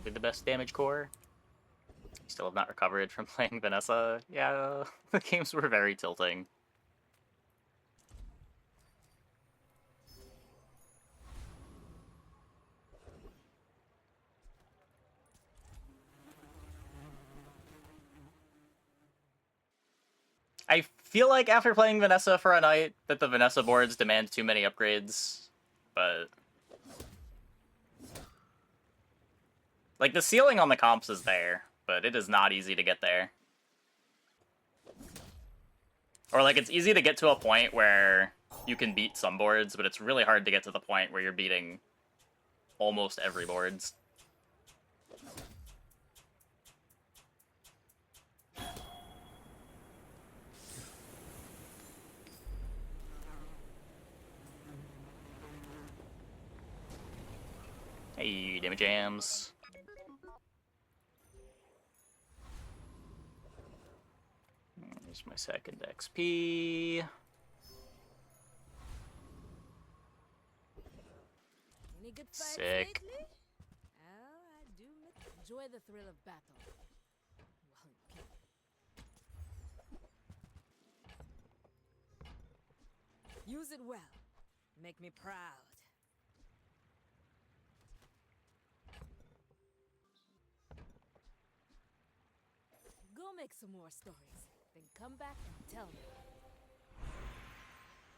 Probably the best damage core. Still have not recovered from playing Vanessa. Yeah, the games were very tilting. I feel like after playing Vanessa for a night that the Vanessa boards demand too many upgrades, but like the ceiling on the comps is there, but it is not easy to get there. Or like it's easy to get to a point where you can beat some boards, but it's really hard to get to the point where you're beating almost every boards. Hey, damage jams. Here's my second XP. Any good fights Sick. lately? Oh, I do enjoy the thrill of battle. Well, okay. Use it well. Make me proud. Go make some more stories, then come back and tell me.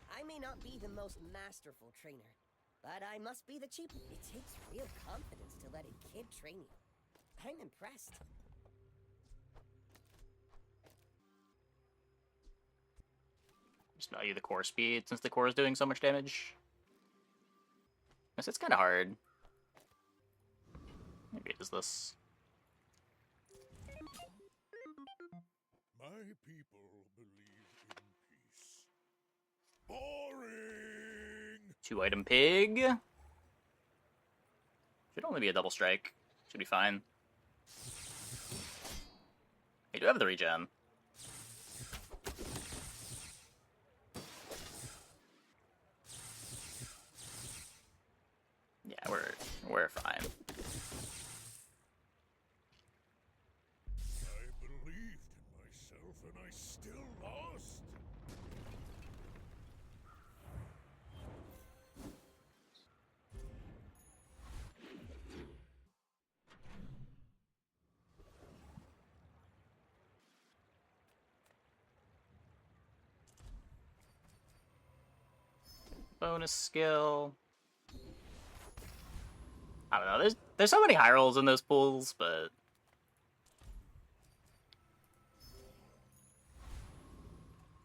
I may not be the most masterful trainer, but I must be the cheap. It takes real confidence to let a kid train you. I'm impressed. Just value the core speed since the core is doing so much damage. Guess it's kind of hard. Maybe it is this. My people believe in peace. Boring! 2-item pig. Should only be a double strike. Should be fine. I do have the regen. Yeah, we're fine. I believed in myself and I still lost. Bonus skill. I don't know. There's so many high rolls in those pools, but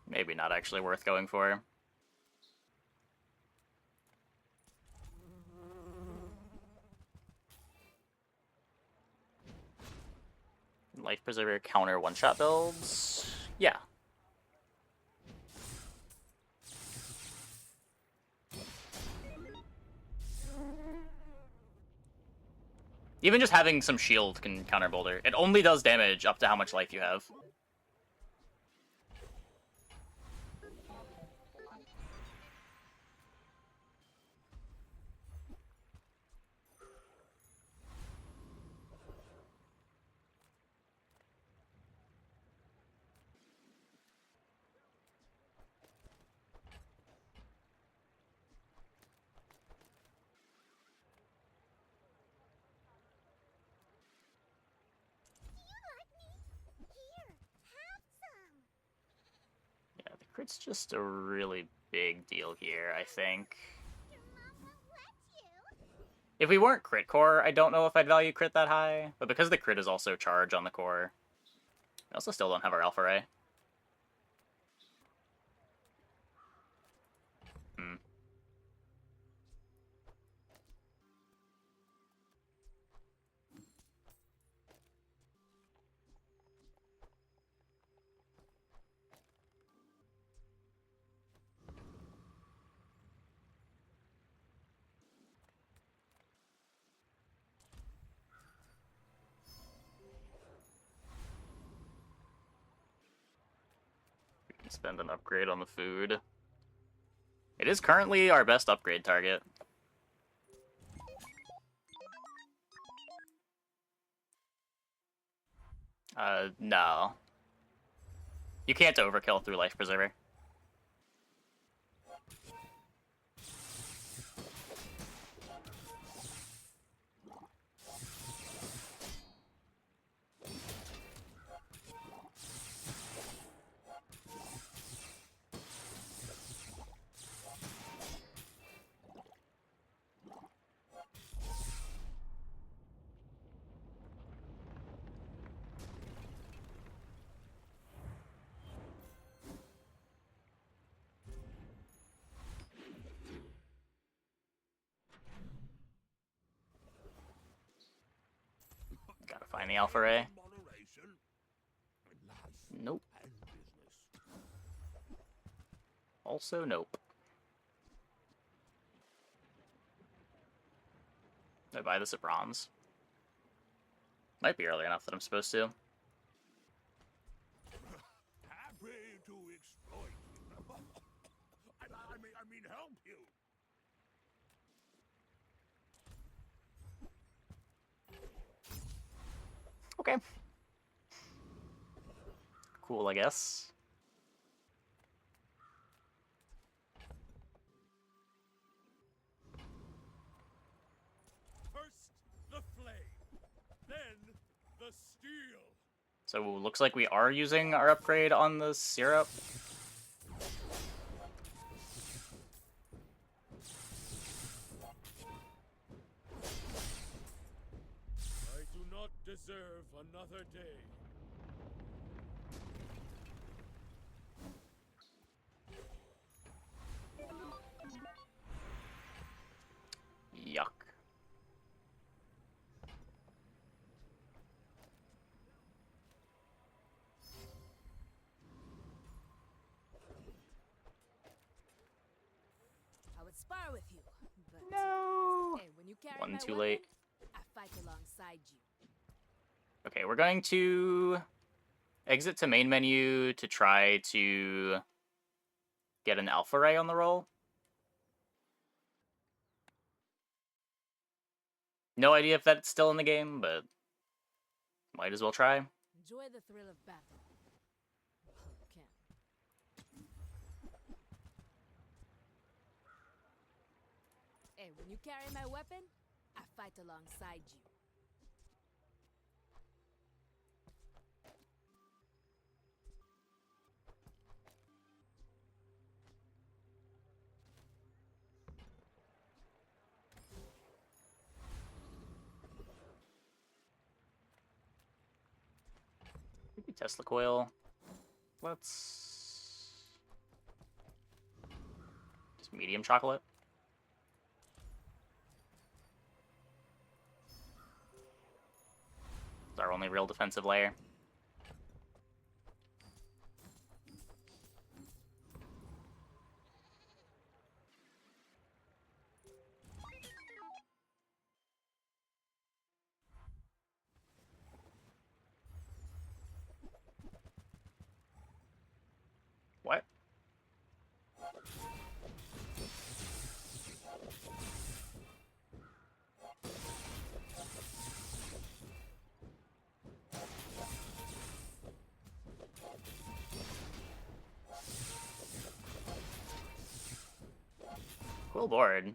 maybe not actually worth going for. Life Preserver counter one-shot builds. Yeah. Even just having some shield can counter Boulder. It only does damage up to how much life you have. Yeah, the crit's just a really big deal here, I think. If we weren't crit core, I don't know if I'd value crit that high, but because the crit is also charge on the core, we also still don't have our Alpha Ray. We can spend an upgrade on the food. It is currently our best upgrade target. No. You can't overkill through Life Preserver. Gotta find the Alpha Ray. Moderation. Life Nope. and business. Also, nope. I buy this at bronze. Might be early enough that I'm supposed to. Happy to exploit you. I mean, help you. Okay. Cool, I guess. First the flame, then the steel. So looks like we are using our upgrade on the syrup. I do not deserve another day. Yuck. I would spar with you, but No. hey, when you carry One my too weapon, late. I fight alongside you. Okay, we're going to exit to main menu to try to get an Alpha Ray on the roll. No idea if that's still in the game, but might as well try. Enjoy the thrill of battle. While you can. Hey, when you carry my weapon, I fight alongside you. Maybe Tesla coil. Let's just medium chocolate. It's our only real defensive layer. What? Cool board.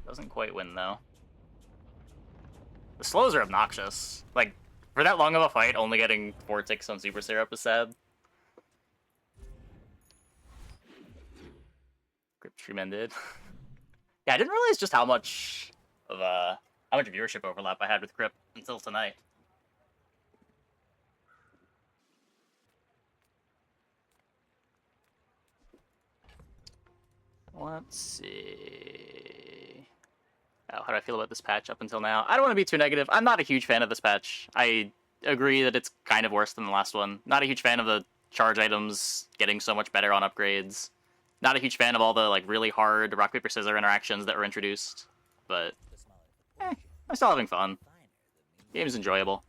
Doesn't quite win, though. The slows are obnoxious. Like, for that long of a fight, only getting 4 ticks on Super Syrup is sad. Grip Stream ended. Yeah, I didn't realize just how much of viewership overlap I had with Grip until tonight. Let's see. Oh, how do I feel about this patch up until now? I don't want to be too negative. I'm not a huge fan of this patch. I agree that it's kind of worse than the last one. Not a huge fan of the charge items getting so much better on upgrades. Not a huge fan of all the like really hard rock paper scissors interactions that were introduced. But I'm still having fun. Game's enjoyable.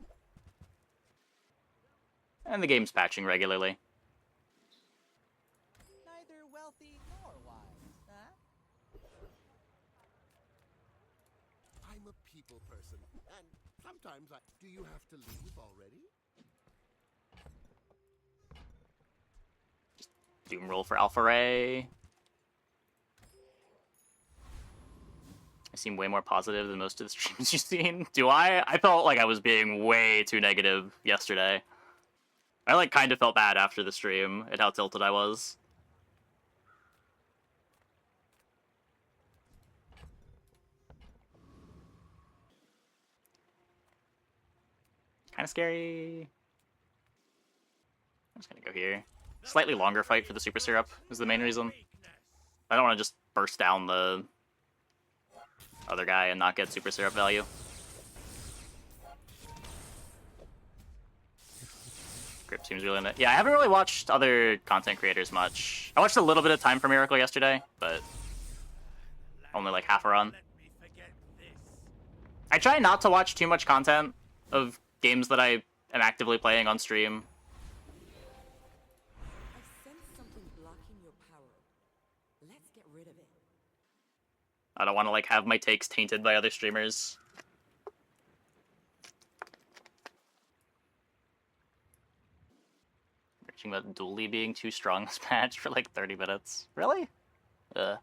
And the game's patching regularly. Neither wealthy nor wise, huh? I'm a people person, and sometimes I... Do you have to leave already? Doom roll for Alpha Ray. I seem way more positive than most of the streams you've seen. Do I? I felt like I was being way too negative yesterday. I like kind of felt bad after the stream at how tilted I was. Kind of scary. I'm just gonna go here. Slightly longer fight for the super syrup is the main reason. I don't want to just burst down the other guy and not get super syrup value. Grip seems really in it. Yeah, I haven't really watched other content creators much. I watched a little bit of Time for Miracle yesterday, but only like half a run. I try not to watch too much content of games that I am actively playing on stream. I sense something blocking your power. Let's get rid of it. I don't want to like have my takes tainted by other streamers. Reaching about Duly being too strong this match for like 30 minutes. Really? To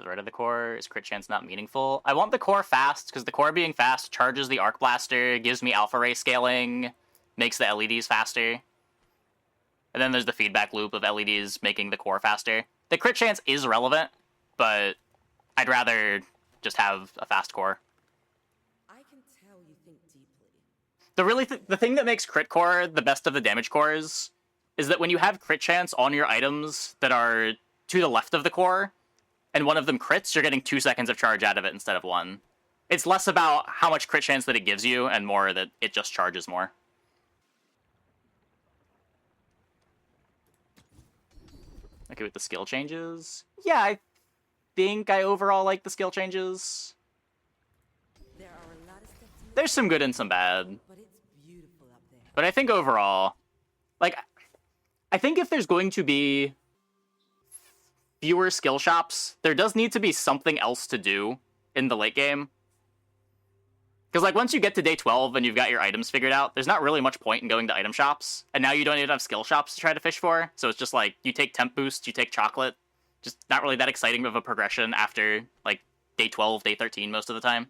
the right of the core. Is crit chance not meaningful? I want the core fast, because the core being fast charges the Arc Blaster, gives me Alpha Ray scaling, makes the LEDs faster. And then there's the feedback loop of LEDs making the core faster. The crit chance is relevant, but I'd rather just have a fast core. I can tell you think deeply. The thing that makes crit core the best of the damage cores is that when you have crit chance on your items that are to the left of the core, and one of them crits, you're getting 2 seconds of charge out of it instead of 1. It's less about how much crit chance that it gives you, and more that it just charges more. Okay, with the skill changes? Yeah, I think I overall like the skill changes. There are a lot of steps in There's some good and some bad. but it's beautiful up there. But I think overall, like, I think if there's going to be fewer skill shops, there does need to be something else to do in the late game. Because, like, once you get to day 12 and you've got your items figured out, there's not really much point in going to item shops. And now you don't even have skill shops to try to fish for. So it's just like, you take temp boost, you take chocolate. Just not really that exciting of a progression after, like, day 12, day 13 most of the time.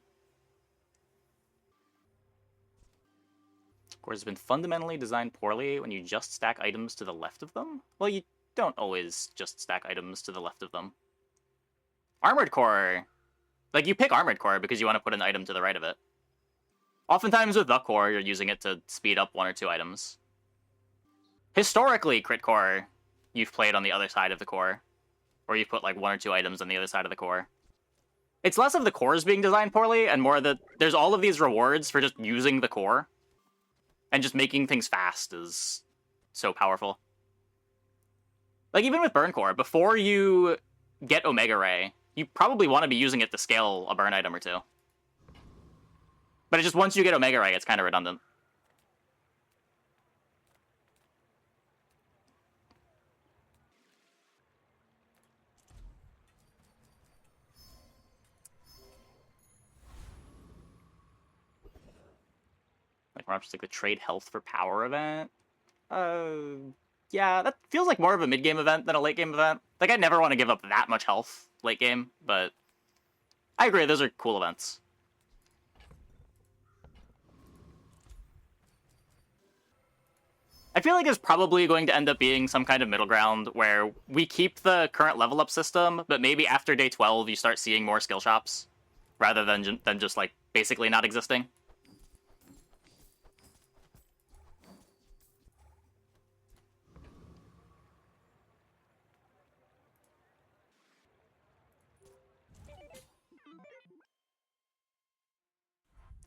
Core has been fundamentally designed poorly when you just stack items to the left of them. Well, you don't always just stack items to the left of them. Armored core. Like, you pick armored core because you want to put an item to the right of it. Oftentimes with the core, you're using it to speed up 1 or 2 items. Historically, crit core, you've played on the other side of the core. Or you've put like 1 or 2 items on the other side of the core. It's less of the cores being designed poorly, and more that there's all of these rewards for just using the core. And just making things fast is so powerful. Like, even with Burn Core, before you get Omega Ray, you probably want to be using it to scale a burn item or 2. But it's just once you get Omega Ray, it's kind of redundant. Like, more just like the trade health for power event. Yeah, that feels like more of a mid-game event than a late-game event. Like, I never want to give up that much health late game, but I agree, those are cool events. I feel like there's probably going to end up being some kind of middle ground where we keep the current level up system, but maybe after day 12 you start seeing more skill shops, rather than just, like, basically not existing.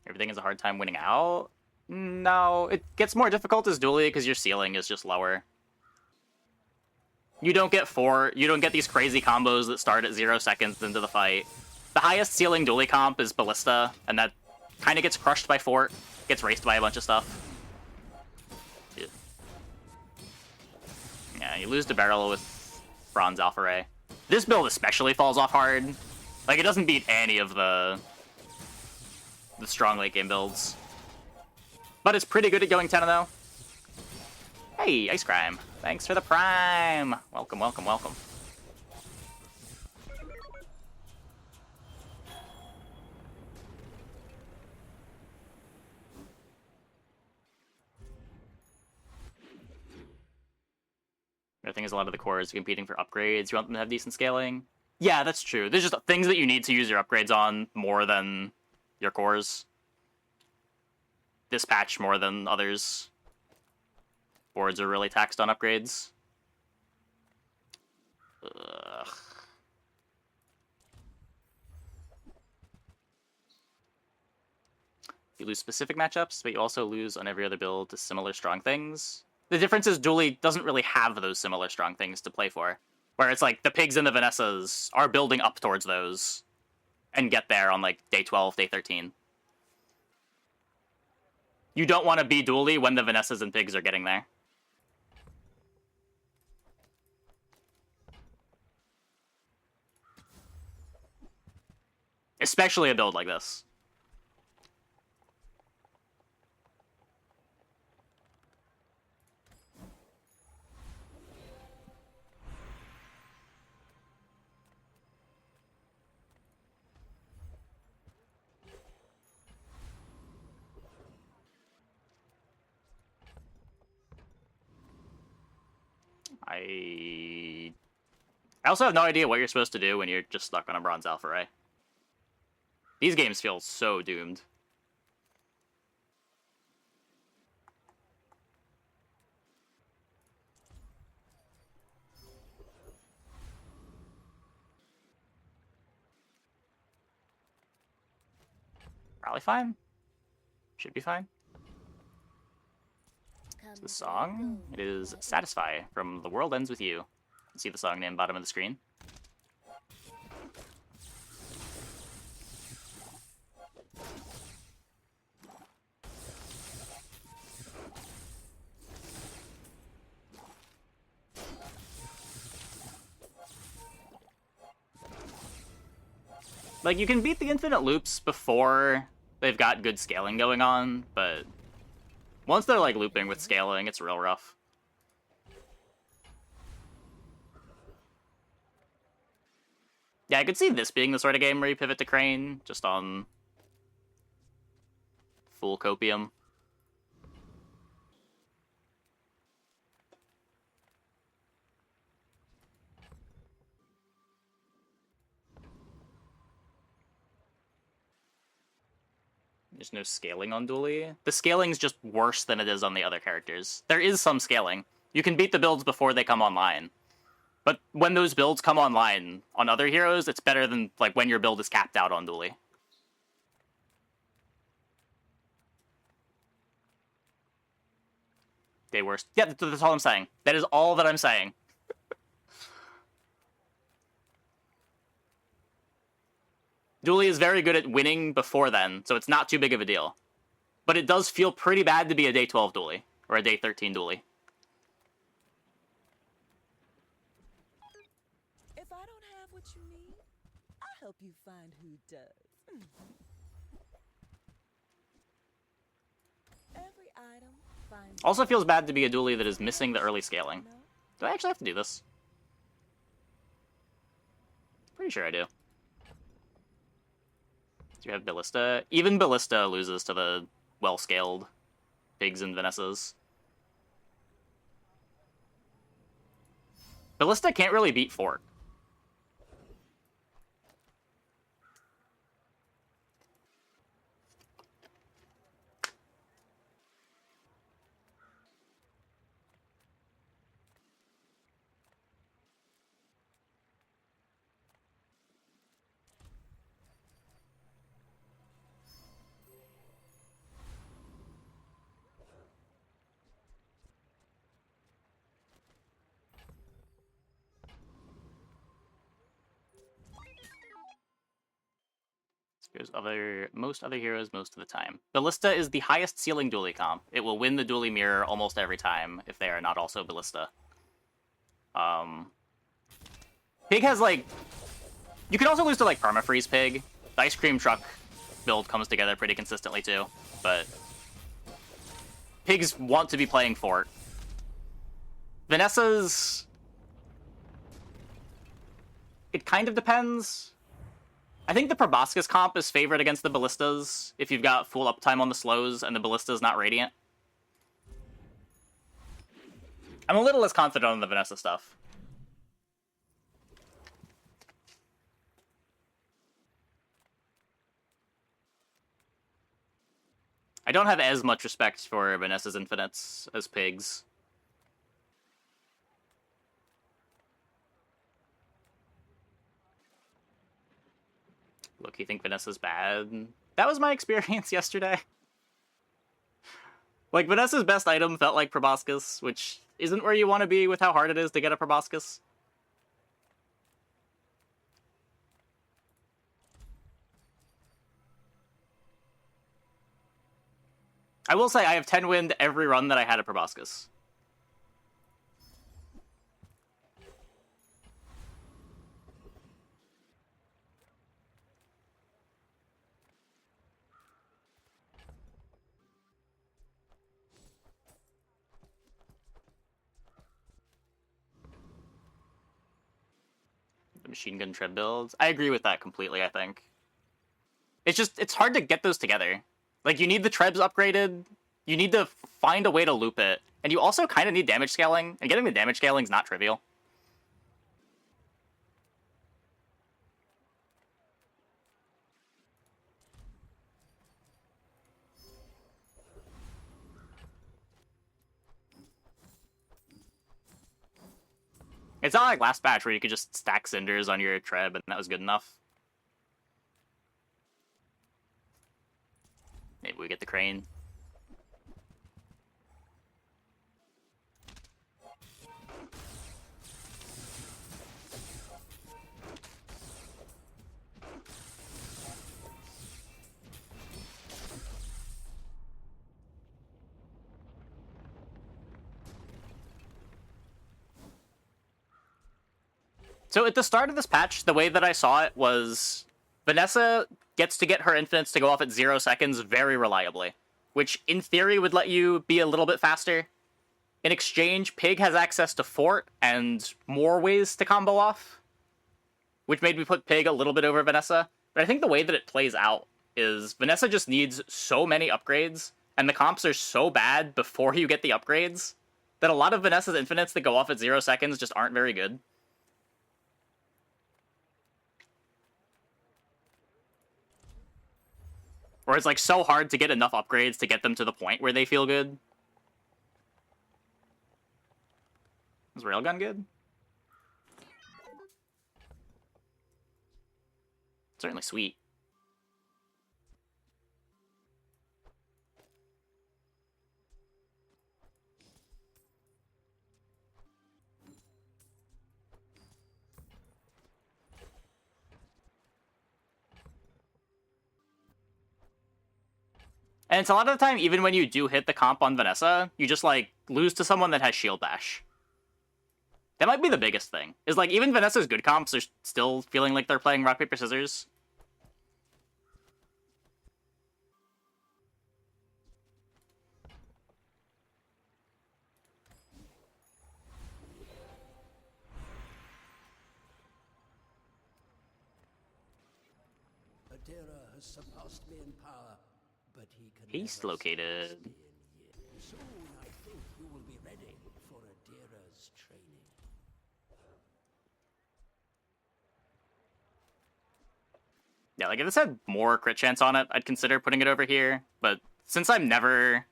Everything has a hard time winning out? No, it gets more difficult as Duly because your ceiling is just lower. You don't get these crazy combos that start at 0 seconds into the fight. The highest ceiling Duly comp is Ballista, and that kind of gets crushed by Fort, gets raced by a bunch of stuff. Yeah, you lose to Barrel with Bronze Alpha Ray. This build especially falls off hard. Like, it doesn't beat any of the strong late game builds. But it's pretty good at going 10-0. Hey, Ice Crime. Thanks for the Prime. Welcome, welcome, welcome. The thing is, a lot of the cores are competing for upgrades. You want them to have decent scaling? Yeah, that's true. There's just things that you need to use your upgrades on more than your cores. This patch more than others. Boards are really taxed on upgrades. Ugh. You lose specific matchups, but you also lose on every other build to similar strong things. The difference is Duly doesn't really have those similar strong things to play for. Where it's like the pigs and the Vanessas are building up towards those and get there on like day 12, day 13. You don't want to be Duly when the Vanessas and pigs are getting there. Especially a build like this. I also have no idea what you're supposed to do when you're just stuck on a Bronze Alpha Ray. These games feel so doomed. Probably fine. Should be fine. The song, it is Satisfy from The World Ends With You. You see the song name bottom of the screen. Like, you can beat the infinite loops before they've got good scaling going on, but once they're, like, looping with scaling, it's real rough. Yeah, I could see this being the sort of game where you pivot to Crane, just on full copium. There's no scaling on Duly. The scaling's just worse than it is on the other characters. There is some scaling. You can beat the builds before they come online. But when those builds come online on other heroes, it's better than like when your build is capped out on Duly. Day worst. Yeah, that's all I'm saying. That is all that I'm saying. Duly is very good at winning before then, so it's not too big of a deal. But it does feel pretty bad to be a day 12 Duly, or a day 13 Duly. If I don't have what you need, I'll help you find who does. Every item finds... Also feels bad to be a Duly that is missing the early scaling. Do I actually have to do this? Pretty sure I do. Do you have Ballista? Even Ballista loses to the well-scaled pigs and Vanessas. Ballista can't really beat Fork. Goes most other heroes most of the time. Ballista is the highest ceiling Duly comp. It will win the Duly mirror almost every time if they are not also Ballista. Pig has like You can also lose to, like, Permafreeze Pig. The Ice Cream Truck build comes together pretty consistently, too. But Pigs want to be playing Fort. Vanessa's... It kind of depends. I think the Proboscis comp is favored against the Ballistas if you've got full uptime on the slows and the Ballista's not Radiant. I'm a little less confident on the Vanessa stuff. I don't have as much respect for Vanessa's Infinites as Pigs. Look, you think Vanessa's bad? That was my experience yesterday. Like, Vanessa's best item felt like Proboscis, which isn't where you want to be with how hard it is to get a Proboscis. I will say I have 10 wind every run that I had a Proboscis. The machine gun tread builds. I agree with that completely, I think. It's hard to get those together. Like, you need the Trebs upgraded, you need to find a way to loop it, and you also kind of need damage scaling, and getting the damage scaling is not trivial. It's not like last batch where you could just stack cinders on your Treb and that was good enough. Maybe we get the crane. So at the start of this patch, the way that I saw it was Vanessa gets to get her infinites to go off at 0 seconds very reliably, which in theory would let you be a little bit faster. In exchange, Pig has access to Fort and more ways to combo off, which made me put Pig a little bit over Vanessa. But I think the way that it plays out is Vanessa just needs so many upgrades, and the comps are so bad before you get the upgrades, that a lot of Vanessa's infinites that go off at 0 seconds just aren't very good. Or it's like so hard to get enough upgrades to get them to the point where they feel good. Is Railgun good? Certainly sweet. And it's a lot of the time, even when you do hit the comp on Vanessa, you just, like, lose to someone that has shield bash. That might be the biggest thing. Is, like, even Vanessa's good comps are still feeling like they're playing rock, paper, scissors. Adira has surpassed me in power, but he can East never located. surpass me in years. Soon I think you will be ready for Adira's training. Yeah, like, if this had more crit chance on it, I'd consider putting it over here. But since I'm never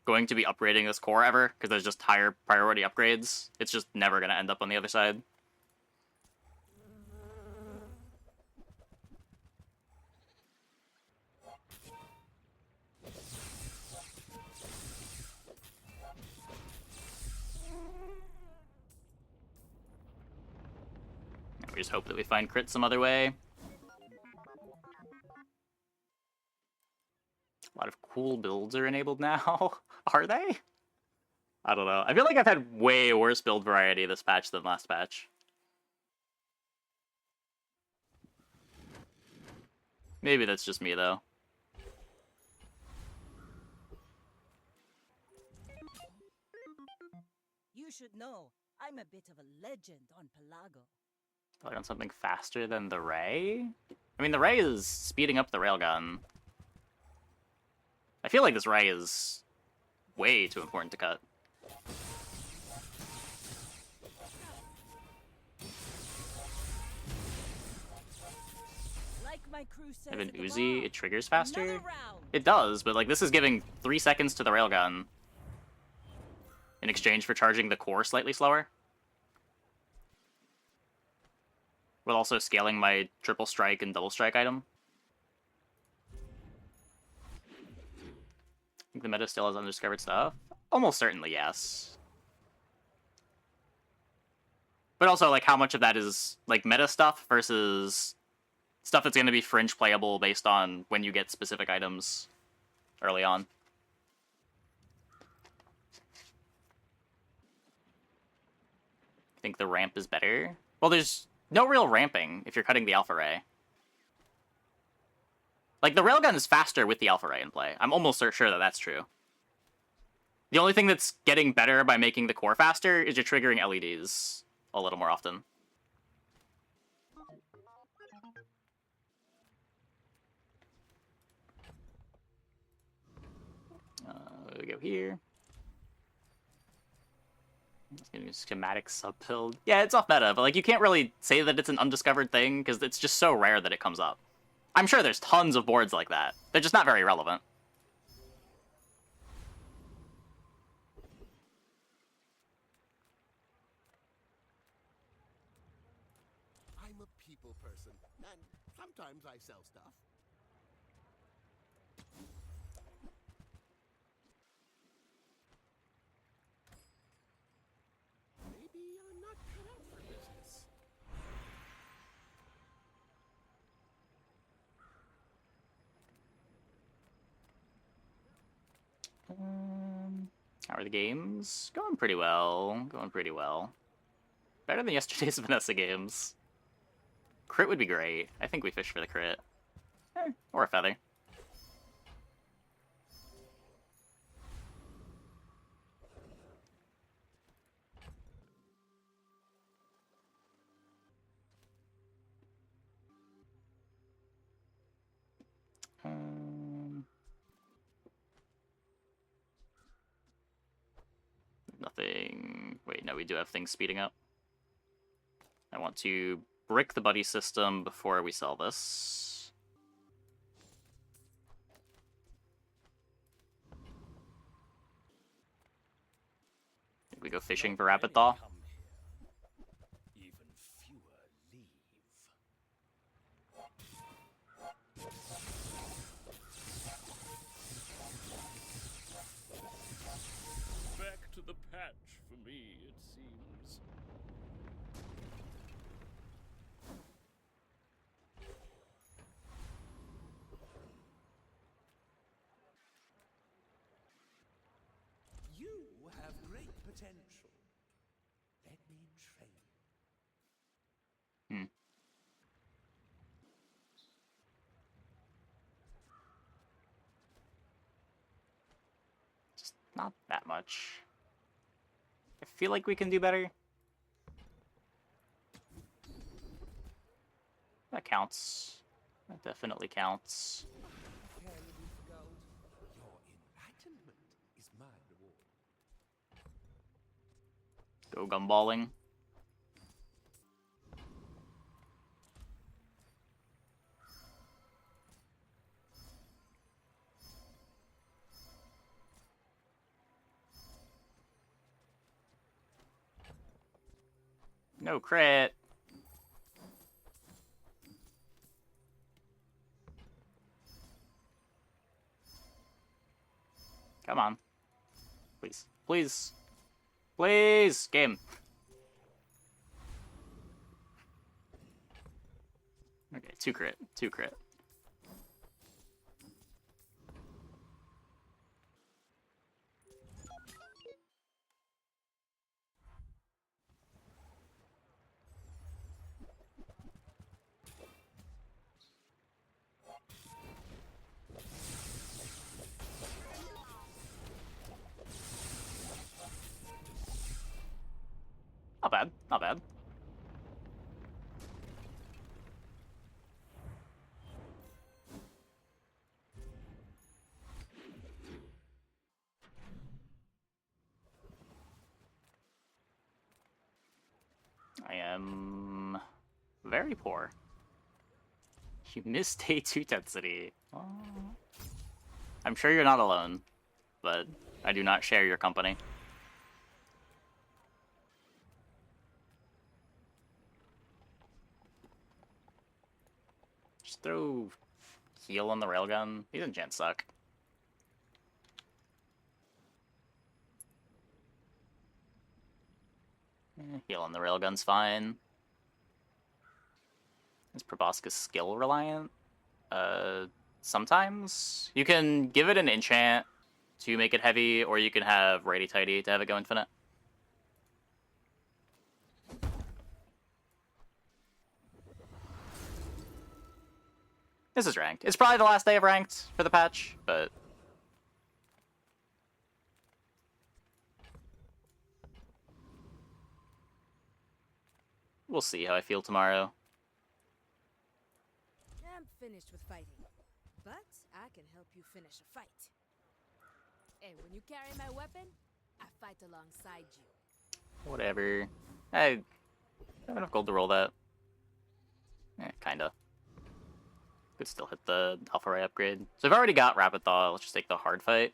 going to be upgrading this core ever, because there's just higher priority upgrades, it's just never going to end up on the other side. We just hope that we find crit some other way. A lot of cool builds are enabled now. Are they? I don't know. I feel like I've had way worse build variety this patch than last patch. Maybe that's just me, though. You should know, I'm a bit of a legend on Pelago. Like on something faster than the Ray? I mean, the Ray is speeding up the Railgun. I feel like this Ray is way too important to cut. Like my crew says I have an at the Uzi, bar, it triggers another faster? round. It does, but like this is giving 3 seconds to the Railgun in exchange for charging the core slightly slower. While also scaling my triple strike and double strike item. I think the meta still has undiscovered stuff. Almost certainly, yes. But also, like, how much of that is, like, meta stuff versus stuff that's going to be fringe playable based on when you get specific items early on. I think the ramp is better. Well, there's no real ramping if you're cutting the Alpha Ray. Like, the Railgun is faster with the Alpha Ray in play. I'm almost sure that that's true. The only thing that's getting better by making the core faster is you're triggering LEDs a little more often. We go here. It's gonna be schematic sub-build. Yeah, it's off meta, but like you can't really say that it's an undiscovered thing because it's just so rare that it comes up. I'm sure there's tons of boards like that. They're just not very relevant. I'm a people person, and sometimes I sell stuff. Maybe I'm not cut out for business. How are the games? Going pretty well. Going pretty well. Better than yesterday's Vanessa games. Crit would be great. I think we fish for the crit. Or a feather. Nothing. Wait, no, we do have things speeding up. I want to brick the buddy system before we sell this. Think we go fishing for Rapid Thaw. Even fewer leave. Back to the patch for me, it seems. You have great potential. Let me train you. Hmm. Just not that much. I feel like we can do better. That counts. That definitely counts. Your enlightenment is my reward. Go gumballing. No crit. Come on. Please. Please. Please! Game. Okay, 2 crit. 2 crit. Not bad. I am very poor. You missed day 2 density. Oh. I'm sure you're not alone, but I do not share your company. Just throw heal on the railgun. These enchants suck. Heal on the railgun's fine. Is Proboscis skill reliant? Sometimes. You can give it an enchant to make it heavy, or you can have Righty Tighty to have it go infinite. This is ranked. It's probably the last day of ranked for the patch, but... we'll see how I feel tomorrow. I'm finished with fighting, but I can help you finish a fight. And when you carry my weapon, I fight alongside you. Whatever. I have enough gold to roll that. Kinda. Could still hit the Alpha Ray upgrade. So I've already got Rapid Thaw. Let's just take the hard fight.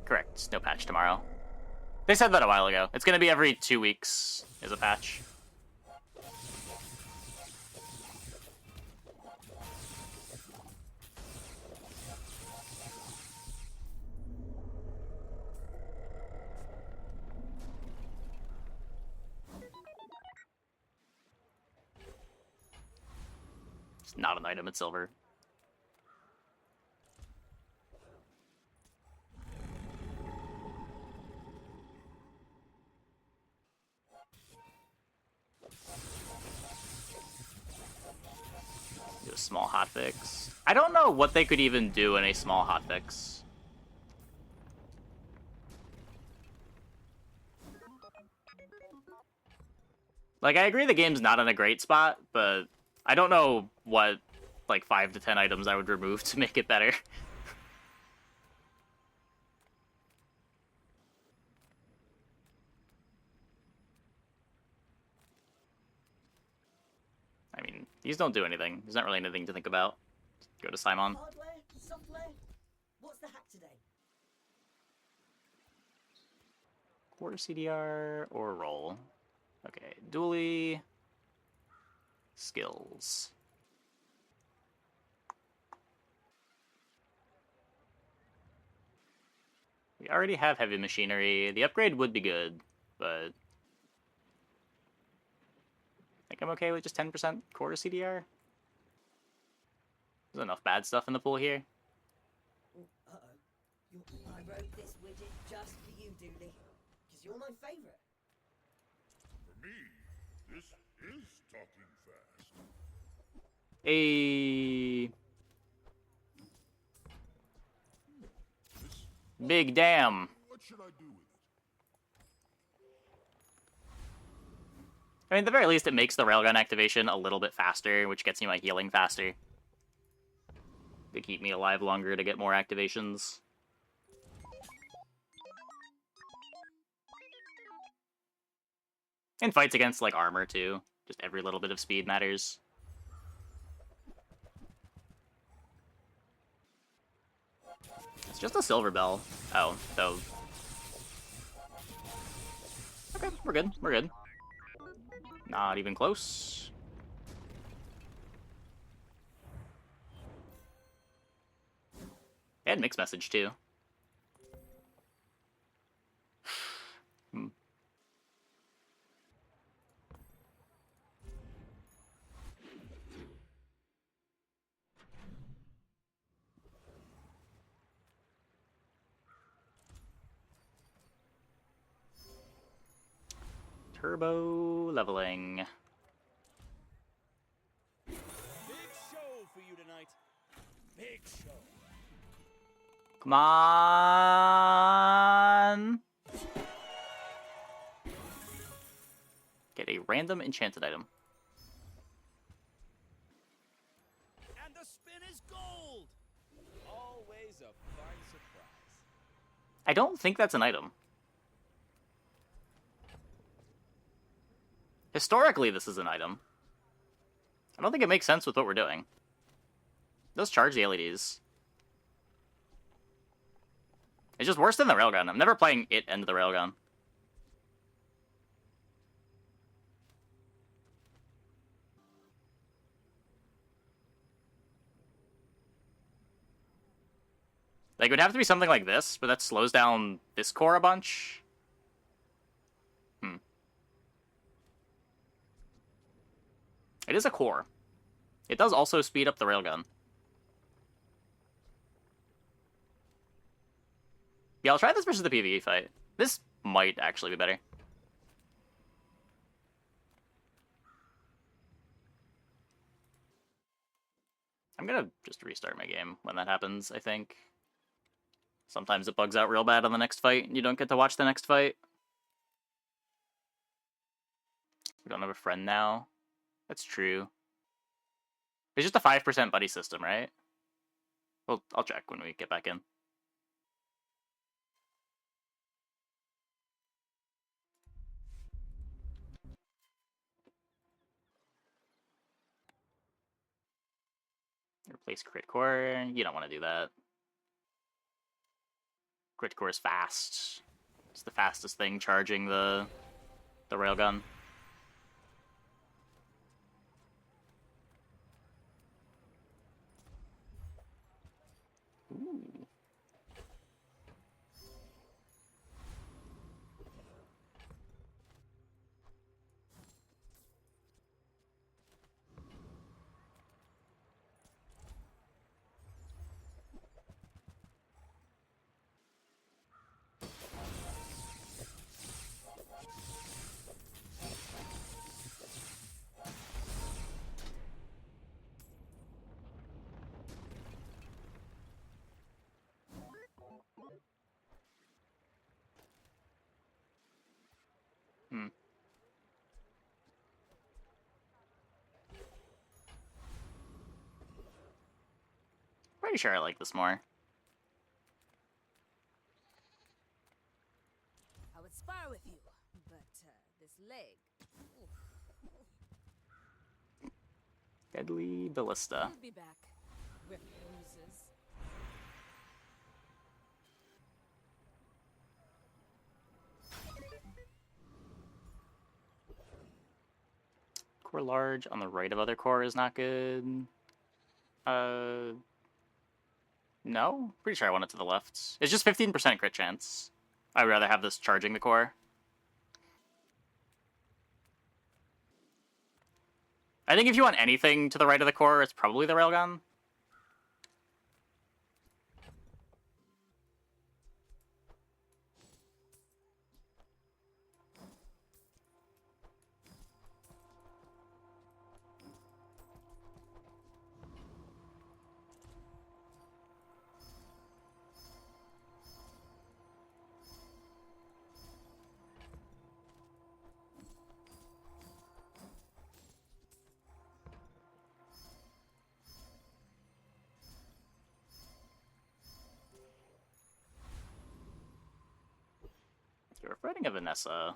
Correct. No patch tomorrow. They said that a while ago. It's going to be every 2 weeks is a patch. It's not an item, it's silver. Do a small hotfix. I don't know what they could even do in a small hotfix. Like, I agree the game's not in a great spot, but I don't know what, like, 5 to 10 items I would remove to make it better. I mean, these don't do anything. There's not really anything to think about. Go to Simon. Hardware? Software? What's the hack today? Quarter CDR or roll. Okay, Duly. Skills. We already have heavy machinery. The upgrade would be good, but I think I'm okay with just 10% quarter CDR. There's enough bad stuff in the pool here. Uh-oh. I wrote this widget just for you, Duly. Because you're my favorite. For me, this is talking fast. Big damn. What should I do with it? I mean, at the very least, it makes the railgun activation a little bit faster, which gets me my healing faster. To keep me alive longer to get more activations. And fights against, like, armor, too. Just every little bit of speed matters. It's just a silver bell. Oh, so... okay, we're good, we're good. Not even close. They had mixed message, too. Turbo leveling. Big show for you tonight. Big show. Come on! get a random enchanted item. And the spin is gold! Always a fun surprise. I don't think that's an item. Historically, this is an item. I don't think it makes sense with what we're doing. It does charge the LEDs. It's just worse than the Railgun. I'm never playing it and the Railgun. Like, it would have to be something like this, but that slows down this core a bunch. It is a core. It does also speed up the Railgun. Yeah, I'll try this versus the PvE fight. This might actually be better. I'm gonna just restart my game when that happens, I think. Sometimes it bugs out real bad on the next fight, and you don't get to watch the next fight. We don't have a friend now. That's true. It's just a 5% buddy system, right? Well, I'll check when we get back in. Replace crit core. You don't want to do that. Crit core is fast. It's the fastest thing charging the railgun. Ooh. Pretty sure I like this more. I would spar with you, but this leg. Oof. Deadly Ballista. We'll be back. With bruises. Core large on the right of other core is not good. No? Pretty sure I want it to the left. It's just 15% crit chance. I'd rather have this charging the core. I think if you want anything to the right of the core, it's probably the Railgun. We're fighting a Vanessa.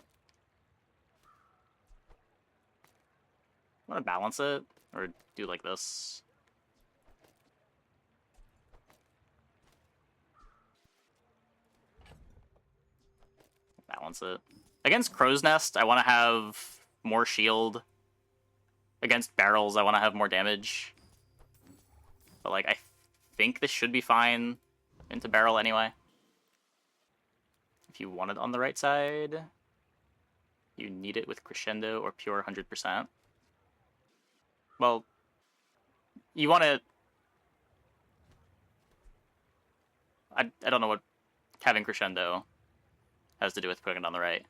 Want to balance it? Or do like this? Balance it. Against Crow's Nest, I want to have more shield. Against barrels, I want to have more damage. But, like, I think this should be fine into barrel anyway. If you want it on the right side, you need it with Crescendo or pure 100%. Well, you want to... I don't know what having Crescendo has to do with putting it on the right.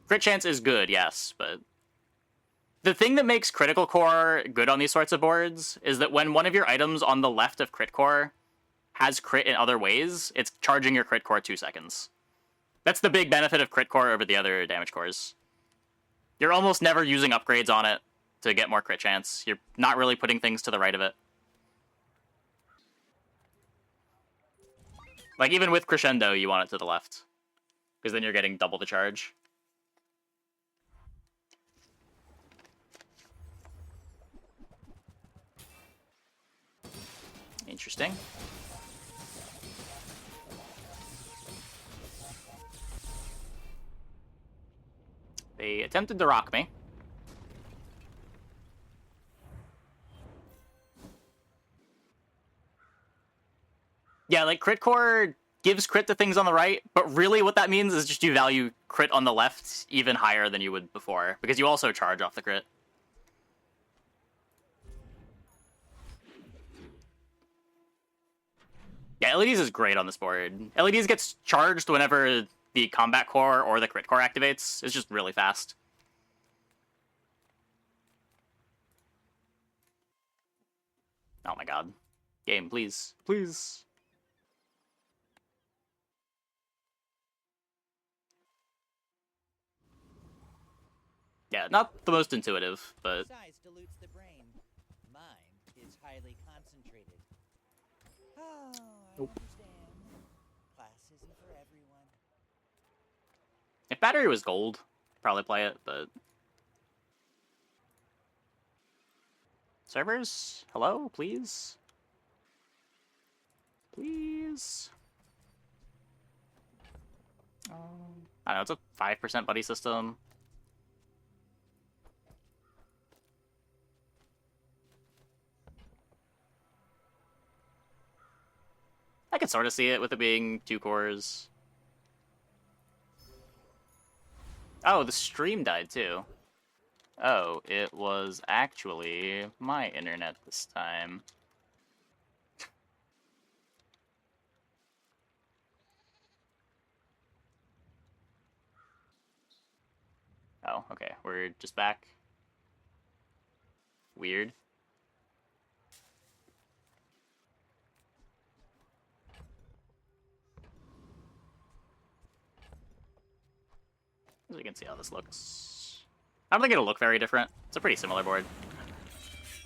Crit chance is good, yes, but... The thing that makes Critical Core good on these sorts of boards is that when one of your items on the left of Crit Core has crit in other ways, it's charging your Crit Core 2 seconds. That's the big benefit of crit core over the other damage cores. You're almost never using upgrades on it to get more crit chance. You're not really putting things to the right of it. Like, even with Crescendo, you want it to the left. Because then you're getting double the charge. Interesting. They attempted to rock me. Yeah, like, crit core gives crit to things on the right, but really what that means is just you value crit on the left even higher than you would before, because you also charge off the crit. Yeah, LEDs is great on this board. LEDs gets charged whenever the combat core or the crit core activates. It's just really fast. Oh my god. Game, please. Please. Yeah, not the most intuitive, but... Size dilutes the brain. Mind is highly concentrated. Oh, I Nope. understand. Class isn't for everyone. If battery was gold, probably play it, but... Servers? Hello, please? Please? I don't know, it's a 5% buddy system. I could sort of see it with it being 2 cores. Oh, the stream died too. Oh, it was actually my internet this time. Oh, okay, we're just back. Weird. As you can see how this looks. I don't think it'll look very different. It's a pretty similar board.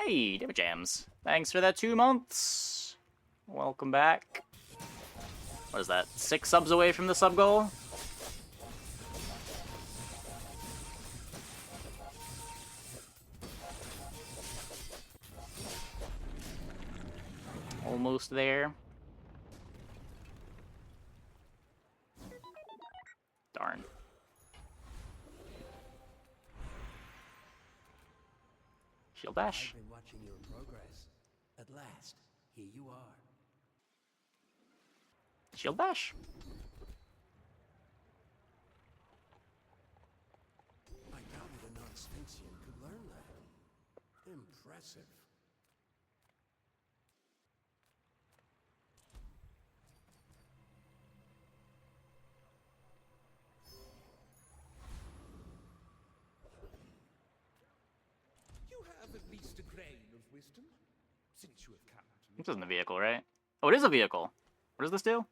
Hey, David Jams. Thanks for that 2 months. Welcome back. What is that? 6 subs away from the sub goal? Almost there. Darn. Shield bash. I've been watching your progress. At last, here you are. Shield bash. I doubted a non-Sphinxian could learn that. Impressive. You have at least a grain of wisdom, since you have come to me. This isn't a vehicle, right? Oh, it is a vehicle. What does this do?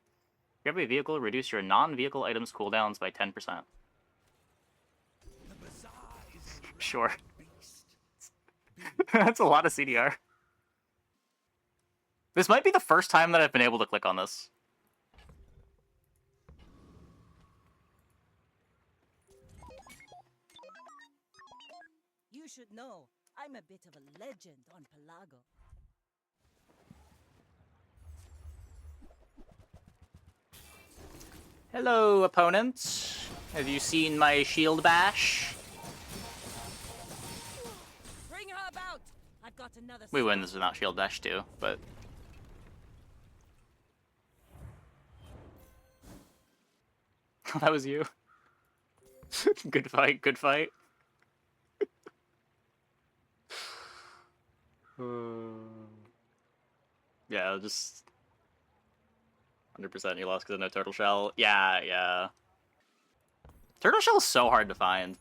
Grab a vehicle, reduce your non-vehicle items cooldowns by 10%. The Bazaar is a Sure. beast. That's a lot of CDR. This might be the first time that I've been able to click on this. You should know, I'm a bit of a legend on Pelago. Hello, opponent. Have you seen my shield bash? Bring her about! I've got another. We win this without shield bash too, but... That was you. Good fight, good fight. Yeah, just 100% you lost because of no turtle shell. Yeah, yeah. Turtle shell is so hard to find.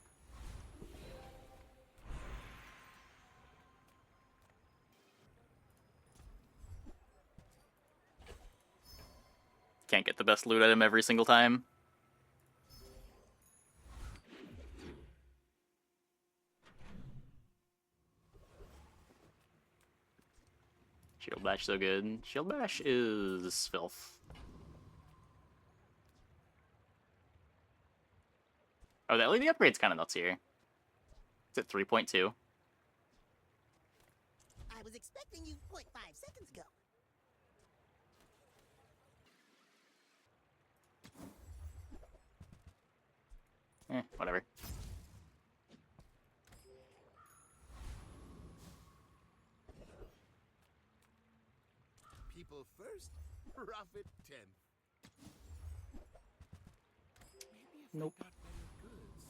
Can't get the best loot item every single time. Shield Bash so good. Shield Bash is filth. Oh, the LED upgrade's kind of nuts here. It's at 3.2. I was expecting you 0.5 seconds ago. Whatever. People first, profit 10th. Maybe if Nope. I got better goods.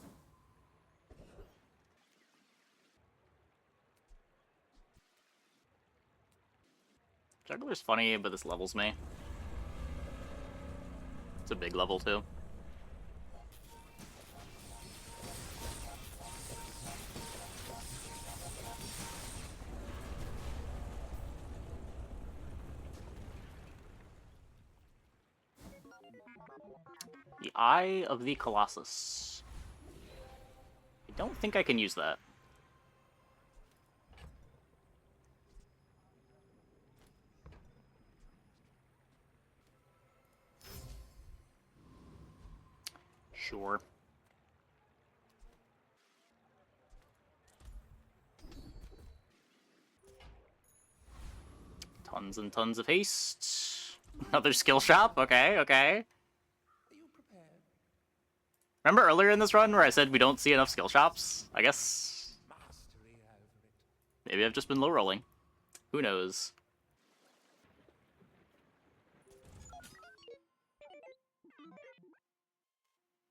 Juggler's funny, but this levels me. It's a big level, too. The Eye of the Colossus. I don't think I can use that. Sure. Tons and tons of haste. Another skill shop? Okay, okay. Are you prepared? Remember earlier in this run where I said we don't see enough skill shops? I guess Mastery over it. maybe I've just been low rolling. Who knows?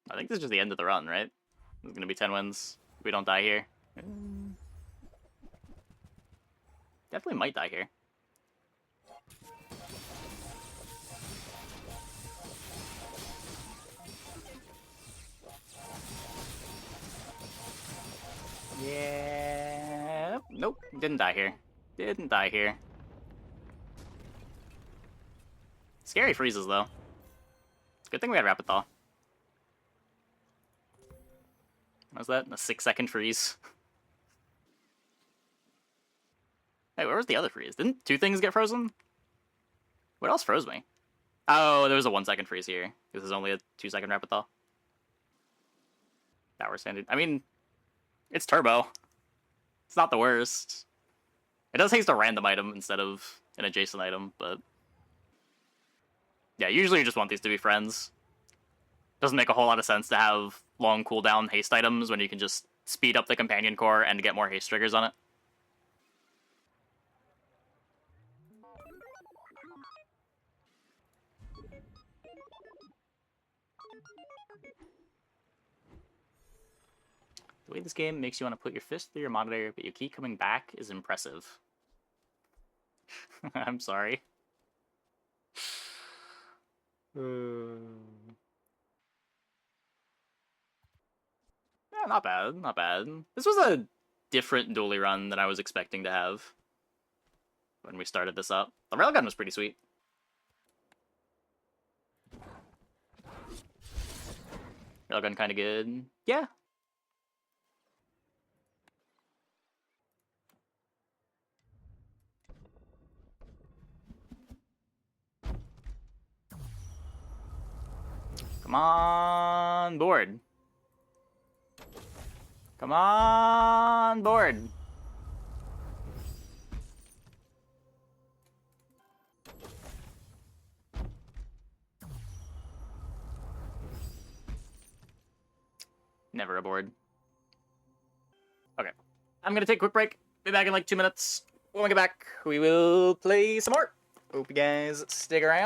I think this is just the end of the run, right? It's gonna be 10 wins. We don't die here. Definitely might die here. Yeah. Nope. Didn't die here. Didn't die here. Scary freezes, though. Good thing we had Rapid Thaw. What was that? A 6-second freeze? Hey, where was the other freeze? Didn't two things get frozen? What else froze me? Oh, there was a 1-second freeze here. This is only a 2-second Rapid Thaw. Tower standard. I mean, it's turbo. It's not the worst. It does haste a random item instead of an adjacent item, but... yeah, usually you just want these to be friends. Doesn't make a whole lot of sense to have long cooldown haste items when you can just speed up the companion core and get more haste triggers on it. The way this game makes you want to put your fist through your monitor, but you keep coming back is impressive. I'm sorry. Yeah, not bad, not bad. This was a different Duly run than I was expecting to have when we started this up. The Railgun was pretty sweet. Railgun kind of good. Yeah. Come on, board. Come on, board. Never aboard. Okay. I'm gonna take a quick break. Be back in like 2 minutes. When we get back, we will play some more. Hope you guys stick around.